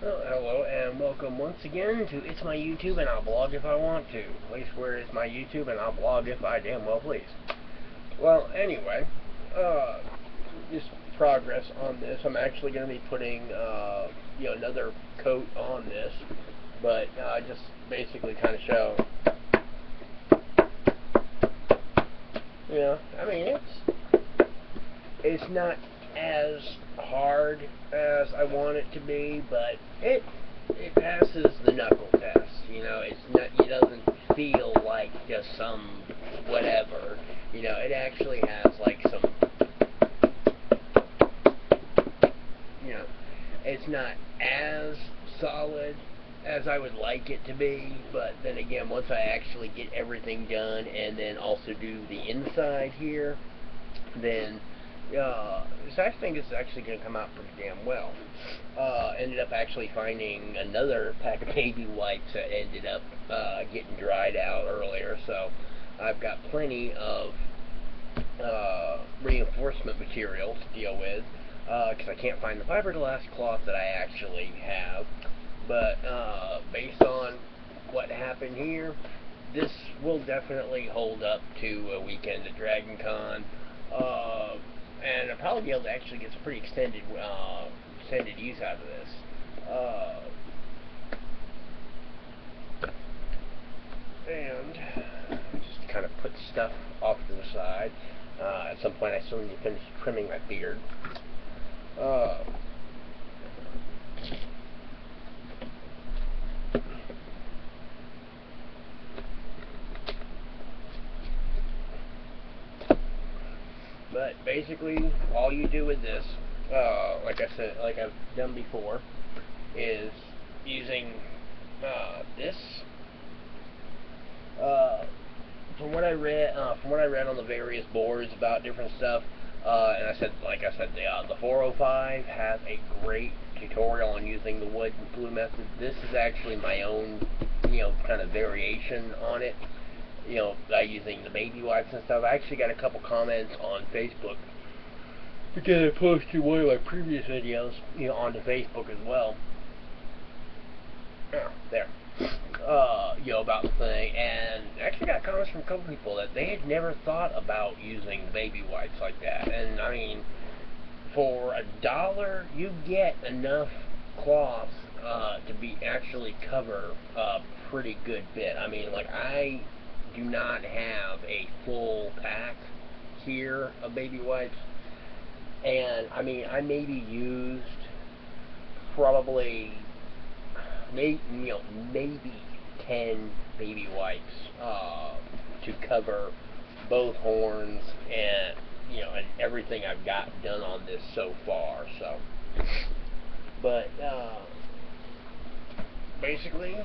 Well, hello and welcome once again to It's My YouTube and I'll blog if I want to. Place where it's my YouTube and I'll blog if I damn well please. Well, anyway, just progress on this. I'm actually going to be putting, another coat on this, but just basically kind of show. I mean, it's not as hard as I want it to be, but it passes the knuckle test. It's not. It doesn't feel like just some whatever. It actually has like some. It's not as solid as I would like it to be, but then again, once I actually get everything done and then also do the inside here, then so I think it's actually going to come out pretty damn well. Ended up actually finding another pack of baby wipes that ended up getting dried out earlier, so I've got plenty of reinforcement material to deal with, because I can't find the fiberglass cloth that I actually have. But based on what happened here, this will definitely hold up to a weekend at Dragon Con. And I'll probably be able to actually get some pretty extended use out of this. And just kind of put stuff off to the side. At some point I still need to finish trimming my beard. But basically, all you do with this, like I said, like I've done before, is using this. From what I read on the various boards about different stuff, and like I said, the 405 has a great tutorial on using the wood glue method. This is actually my own, kind of variation on it. By using the baby wipes and stuff. I actually got a couple comments on Facebook because I posted one of my previous videos, onto Facebook as well. There. About the thing, and I actually got comments from a couple people that they had never thought about using baby wipes like that. And I mean, for $1, you get enough cloth to be actually cover a pretty good bit. I mean, like I do not have a full pack here of baby wipes, and I mean I maybe used probably maybe 10 baby wipes to cover both horns and and everything I've got done on this so far. So, but basically.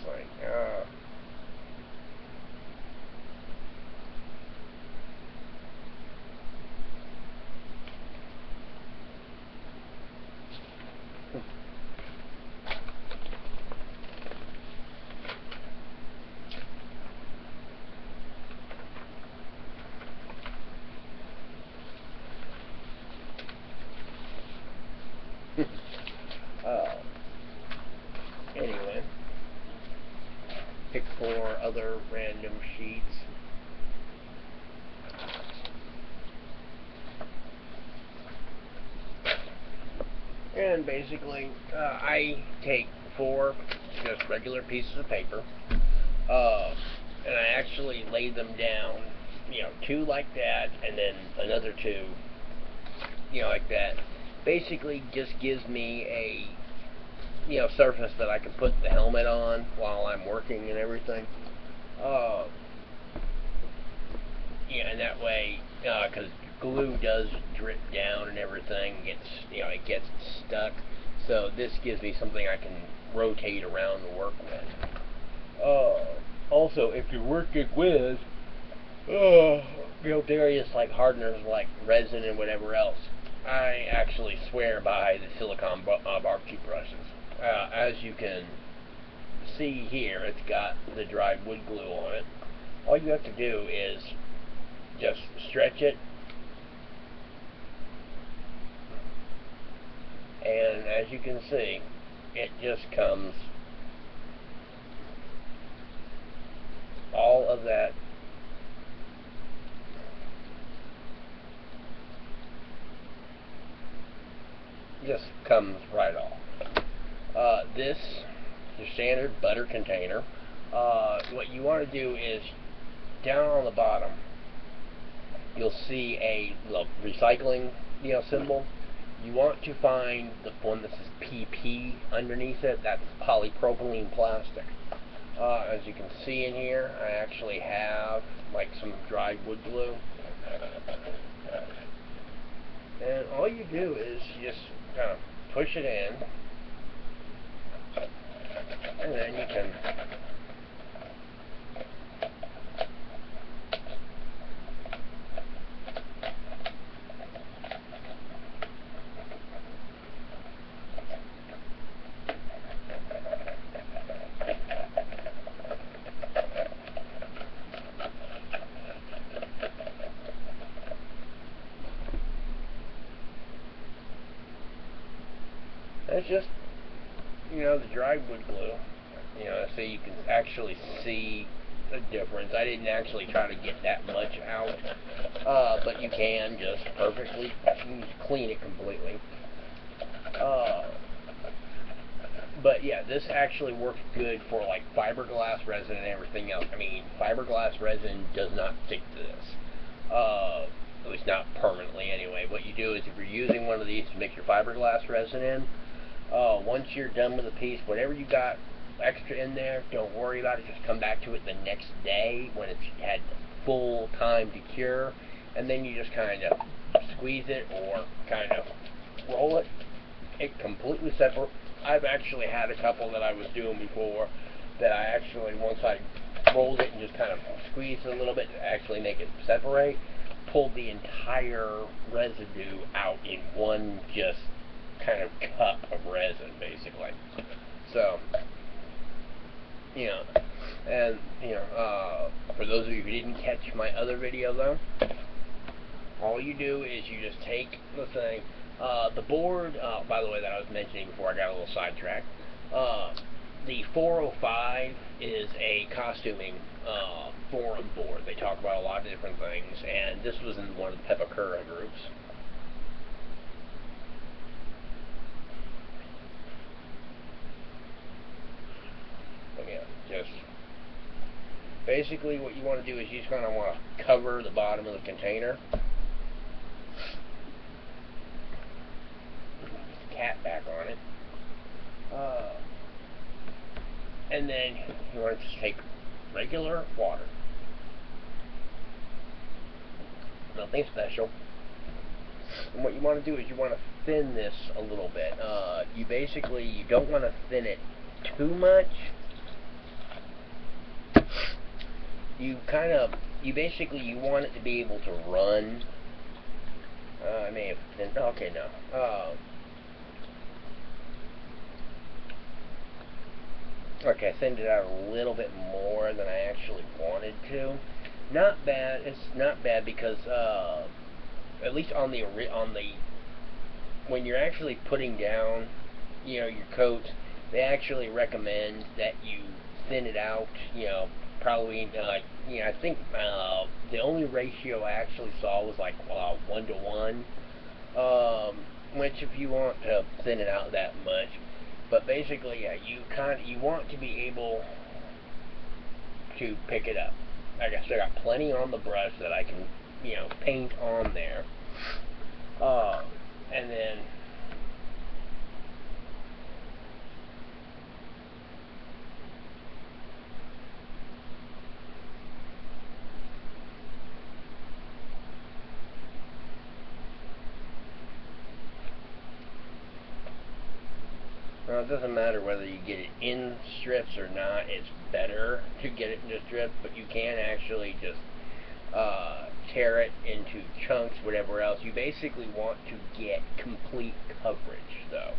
Like, anyway, pick 4 other random sheets. And basically, I take 4 just regular pieces of paper, and I actually lay them down, 2 like that, and then another 2, like that. Basically, just gives me a, surface that I can put the helmet on while I'm working and everything. And that way, because glue does drip down and everything, it gets stuck. So this gives me something I can rotate around to work with. Also, if you're working with, various like hardeners like resin and whatever else, I actually swear by the silicone barbecue brushes. As you can see here, it's got the dried wood glue on it. All you have to do is just stretch it as you can see, it just comes, all of that just comes right off. This is your standard butter container. What you want to do is, down on the bottom, you'll see a little recycling, symbol. You want to find the one that says PP underneath it. That's polypropylene plastic. As you can see in here, I actually have like some dry wood glue. And all you do is you just kind of push it in, and then you can it's just, the dry wood glue, so you can actually see the difference. I didn't actually try to get that much out, but you can just perfectly clean it completely. But yeah, this actually works good for like fiberglass resin and everything else. I mean, fiberglass resin does not stick to this. At least not permanently anyway. What you do is, if you're using one of these to mix your fiberglass resin in, once you're done with the piece, whatever you got extra in there, don't worry about it. Just come back to it the next day when it's had full time to cure, and then you just kind of squeeze it or kind of roll it. It completely separate. I've actually had a couple that I was doing before that I actually, once I rolled it and just kind of squeezed it a little bit to actually make it separate, pulled the entire residue out in one just kind of cup of resin, basically. So, and, for those of you who didn't catch my other video, though, all you do is you just take the thing, the board, by the way, that I was mentioning before I got a little sidetracked, the 405 is a costuming forum board. They talk about a lot of different things, and this was in one of the Pepakura groups. Just basically what you want to do is you just kind of want to cover the bottom of the container. Cap back on it. And then you want to just take regular water. Nothing special. And what you want to do is you want to thin this a little bit. You don't want to thin it too much. You want it to be able to run. I may have thinned, okay, no. Okay, I thinned it out a little bit more than I actually wanted to. Not bad. It's not bad because, at least on the when you're actually putting down, your coat, they actually recommend that you thin it out. Probably I think the only ratio I actually saw was like 1 to 1. Which, if you want to thin it out that much. But basically, yeah, you want to be able to pick it up. Like I still got plenty on the brush that I can, paint on there. And then it doesn't matter whether you get it in strips or not. It's better to get it into strips, but you can actually just tear it into chunks, whatever else. You basically want to get complete coverage, though,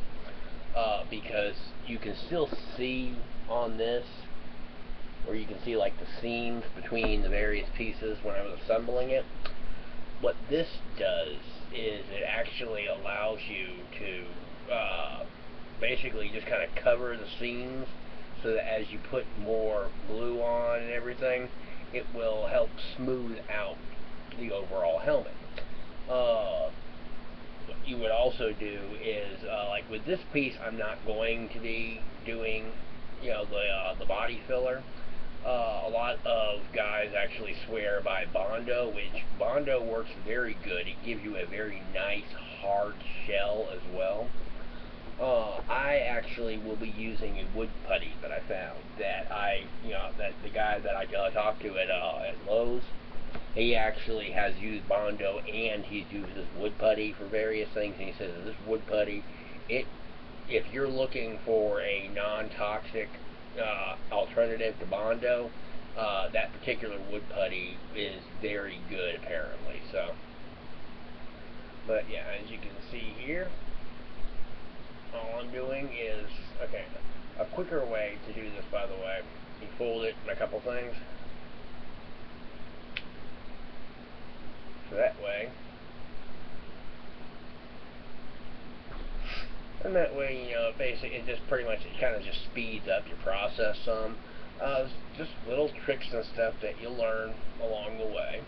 because you can still see on this, where you can see like the seams between the various pieces when I was assembling it. What this does is it actually allows you to basically just kind of cover the seams so that as you put more glue on and everything, it will help smooth out the overall helmet. What you would also do is, like with this piece, I'm not going to be doing, the body filler. A lot of guys actually swear by Bondo, which Bondo works very good. It gives you a very nice hard shell as well. I actually will be using a wood putty that I found that that the guy that I talked to at Lowe's, he actually has used Bondo and he's used this wood putty for various things. And he says this wood putty, if you're looking for a non-toxic alternative to Bondo, that particular wood putty is very good apparently. So, but yeah, as you can see here, all I'm doing is, okay, a quicker way to do this, by the way, you fold it in a couple things. So that way, and that way, basically, it just pretty much, it kind of just speeds up your process some. Just little tricks and stuff that you'll learn along the way.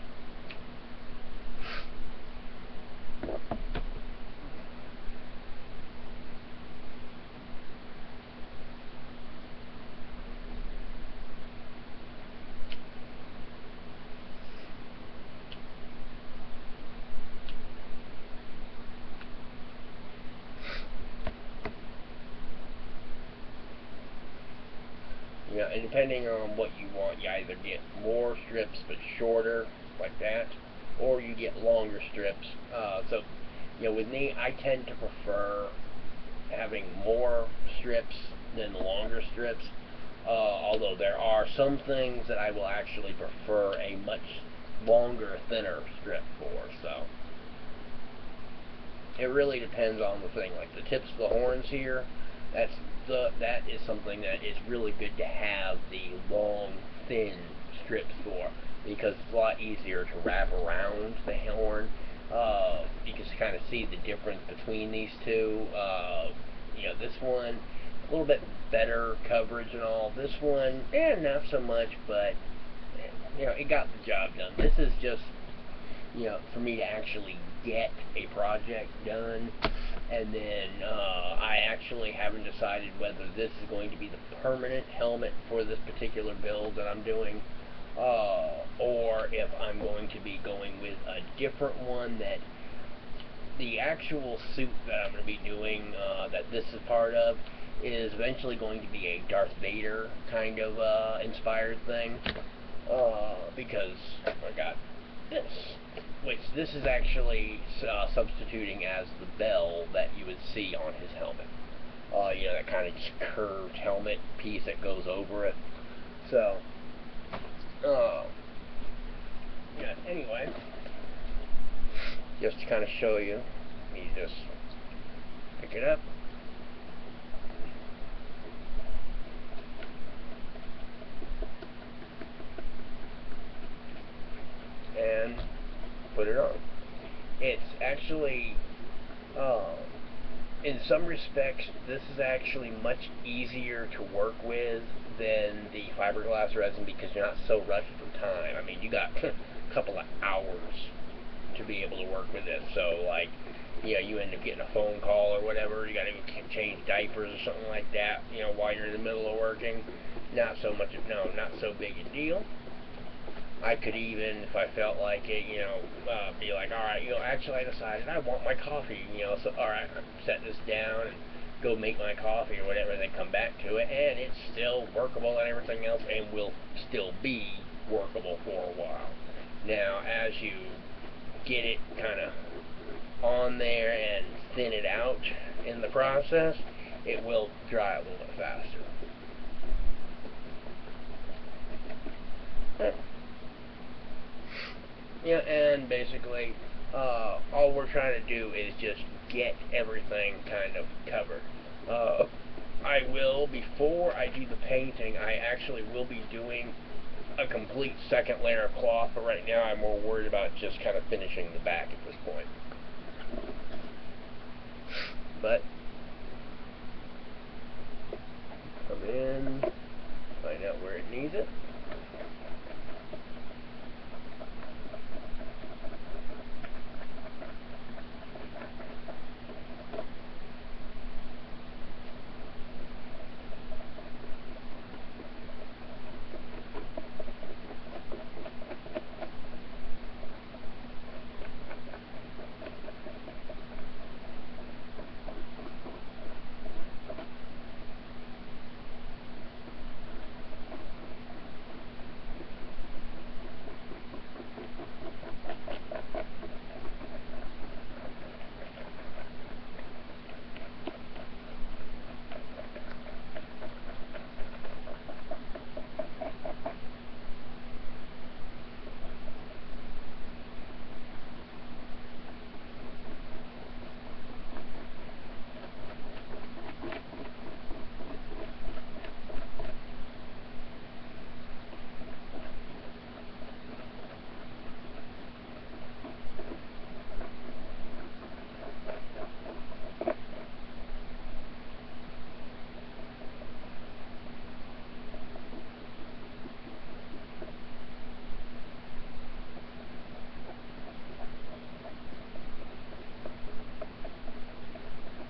And depending on what you want, you either get more strips but shorter, like that, or you get longer strips. So, with me, I tend to prefer having more strips than longer strips. Although there are some things that I will actually prefer a much longer, thinner strip for. So, it really depends on the thing. Like the tips of the horns here, that is something that is really good to have the long, thin strips for, because it's a lot easier to wrap around the horn. You can kind of see the difference between these two. This one, a little bit better coverage and all. This one, not so much, but it got the job done. This is just, for me to actually get a project done. And then I actually haven't decided whether this is going to be the permanent helmet for this particular build that I'm doing, or if I'm going to be going with a different one. That the actual suit that I'm going to be doing, that this is part of, is eventually going to be a Darth Vader kind of inspired thing, because I got this, which this is actually substituting as the bell that you would see on his helmet. That kind of just curved helmet piece that goes over it. So, anyway, just to kind of show you, you just pick it up. And put it on. It's actually, in some respects, this is actually much easier to work with than the fiberglass resin, because you're not so rushed for time. I mean, you got a couple of hours to be able to work with this. So, like, you end up getting a phone call or whatever, you got to change diapers or something like that, while you're in the middle of working. Not so big a deal. I could even, if I felt like it, be like, alright, actually I decided I want my coffee, so alright, set this down and go make my coffee or whatever, and then come back to it, and it's still workable and everything else, and will still be workable for a while. Now, as you get it kind of on there and thin it out in the process, it will dry a little bit faster. And basically, all we're trying to do is just get everything kind of covered. I will, before I do the painting, I actually will be doing a complete second layer of cloth, but right now I'm more worried about just kind of finishing the back at this point. But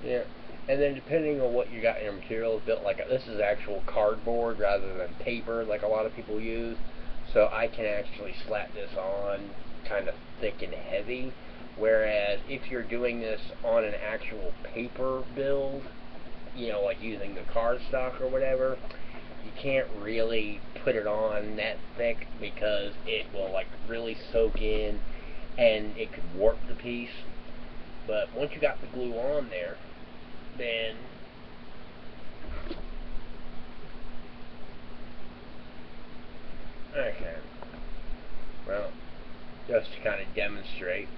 Yeah. And then depending on what you got in your materials built, like this is actual cardboard rather than paper like a lot of people use. So I can actually slap this on kind of thick and heavy. Whereas if you're doing this on an actual paper build, you know, like using the cardstock or whatever, you can't really put it on that thick because it will like really soak in and it could warp the piece. But once you got the glue on there, then okay. Well, just to kind of demonstrate,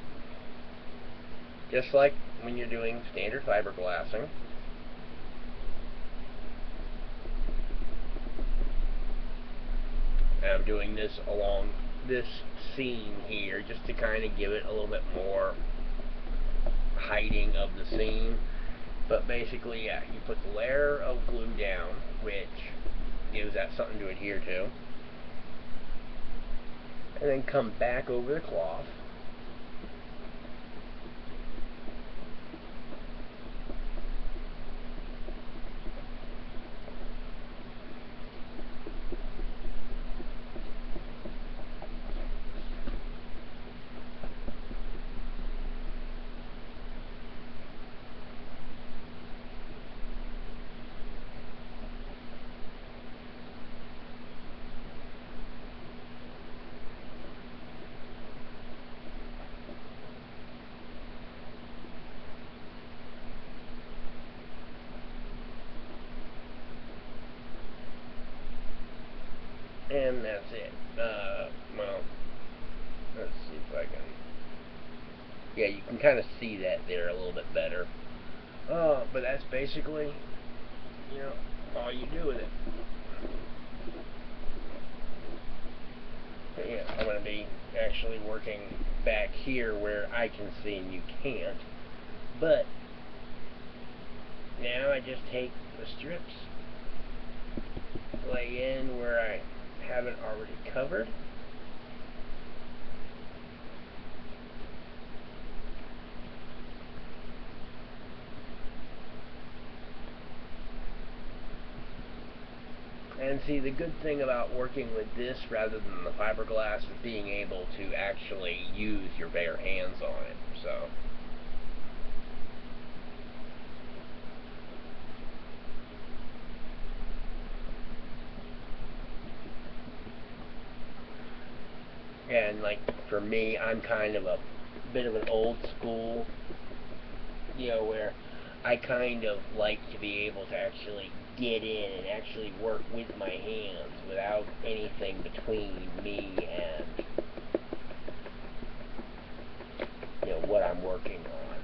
just like when you're doing standard fiberglassing, and I'm doing this along this seam here just to kind of give it a little bit more hiding of the seam. But basically, yeah, you put the layer of glue down, which gives that something to adhere to, and then come back over the cloth. And that's it. Well, let's see if I can. Yeah, you can kind of see that there a little bit better. But that's basically, you know, all you do with it. But yeah, I'm going to be actually working back here where I can see and you can't. But now I just take the strips, lay in where I have it already covered, and see, the good thing about working with this rather than the fiberglass is being able to actually use your bare hands on it. So and like for me, I'm kind of a bit of an old school, you know, where I kind of like to be able to actually get in and actually work with my hands without anything between me and, you know, what I'm working on.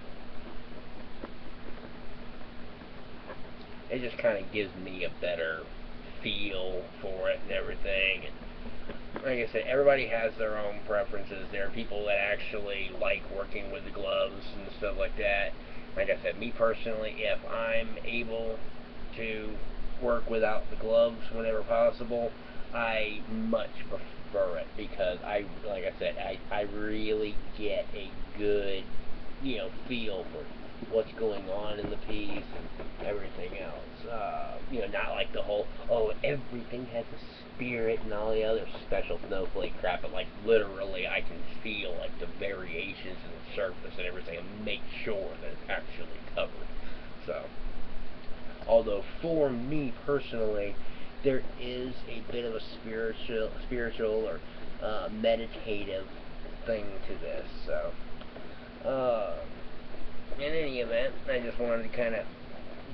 It just kind of gives me a better feel for it and everything. And like I said, everybody has their own preferences. There are people that actually like working with the gloves and stuff like that. Like I said, me personally, if I'm able to work without the gloves whenever possible, I much prefer it because like I said, I really get a good, you know, feel for what's going on in the piece and everything else. You know, not like the whole, oh, everything has a spirit and all the other special snowflake crap, but like literally I can feel like the variations in the surface and everything and make sure that it's actually covered. So, although for me personally, there is a bit of a spiritual or meditative thing to this. So, in any event, I just wanted to kind of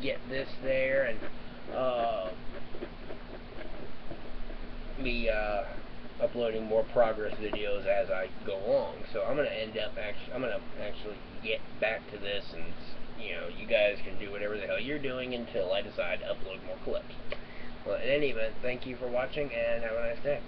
get this there and be uploading more progress videos as I go along. So I'm gonna actually get back to this, and you know, you guys can do whatever the hell you're doing until I decide to upload more clips. Well, in any event, thank you for watching and have a nice day.